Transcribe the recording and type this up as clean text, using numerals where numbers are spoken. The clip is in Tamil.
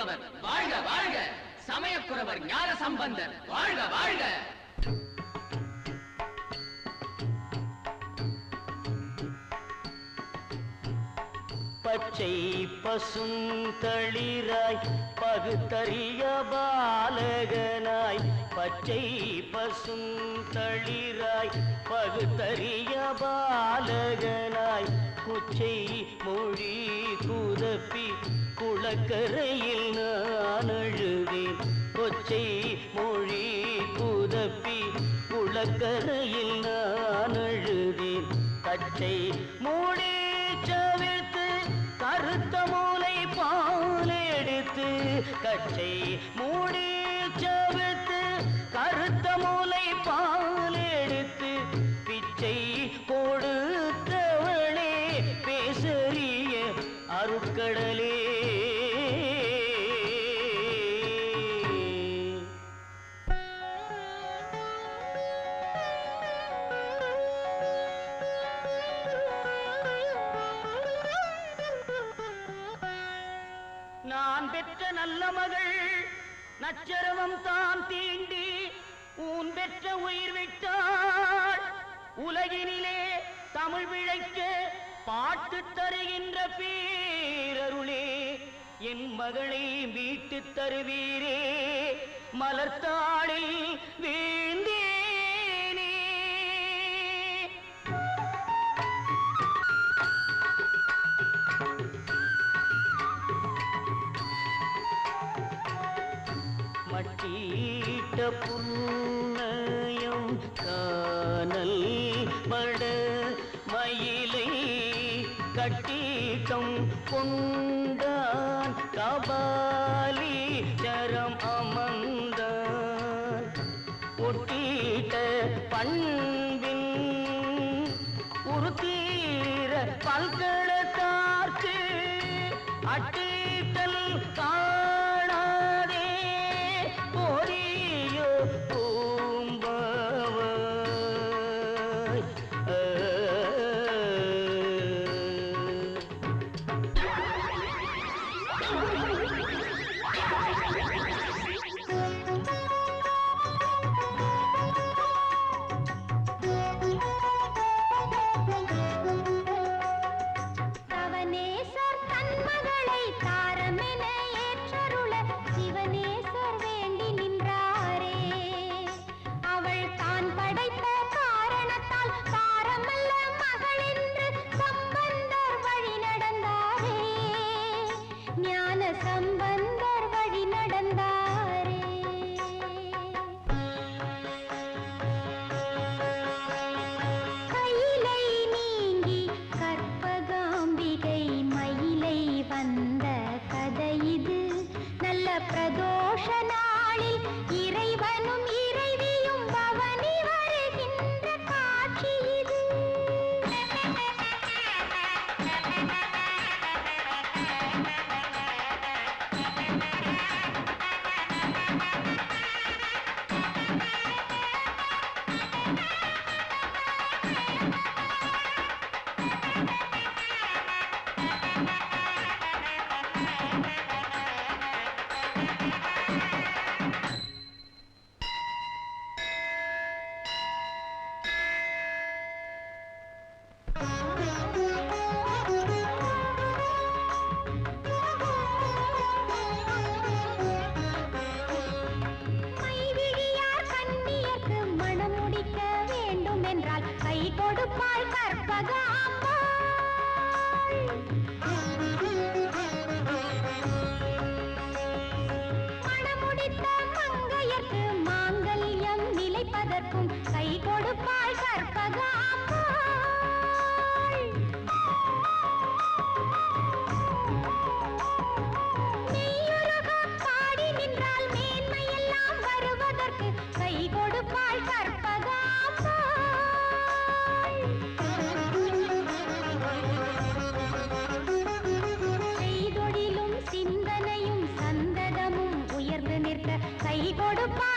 புலவர் வாழ்க வாழ்க, சமயக்குறவர் ஞான சம்பந்தர் வாழ்க வாழ்க. பச்சை பசுந்தளிராய் பகுத்தறிய பாலகனாய், பச்சை பசுந்தளிராய் பகுத்தறிய பாலகனாய், குச்சை மொழி குதப்பி குளக்கரையில் நான் அழுதேன். கொச்சை மொழி குதப்பி குளக்கரையில் நான் அழுதேன். கச்சை மூடி சவிழ்த்து கருத்த மூளை பால் எடுத்து, கச்சை மூடி சவிழ்த்து கருத்த மூளை பால் எடுத்து, பிச்சை கொடுத்தவளே பேசறிய அருட்கடலே. நான் பெற்ற நல்ல மகள் நச்சரவம் தான் தீண்டி ஊன் பெற்ற உயிர் விட்டாள். உலகினிலே தமிழ் விளைக்க பாட்டு தருகின்ற பேரருளே, என் மகளை மீட்டு தருவீரே மலர்த்தாளில் வீழ்ந்தேனே. மட்டீட்ட புன்னயம் காணல் மட மயிலை கட்டீட்டம் கொண்டான் கபாலி சரம் அமர்ந்தான். ஒட்டீட்ட பண்பின் உருத்தீர பல்கலத்தார்க்கு அட்டீட்டல் காணாதே போரியோ பூம்பவாய். பிரதோஷ நாளில் இறைவனும் இறைவியும் பவனி வருகின்ற காட்சி இது. கொடுப்பாள் கற்பகாம்பாள். மணமுடித்த மங்கையர்க்கு மாங்கல்யம் நிலைப்பதற்கும் கை கொடுப்பாள் கற்பகாம்பாள். மெய்யுருக பாடி நின்றால் மேன்மையெல்லாம் வருவதற்கு கை கொடுப்பாள் கற்பகாம்பாள். சிந்தனையும் சந்ததமும் உயர்ந்து நிற்க கை கொடுப்பாள்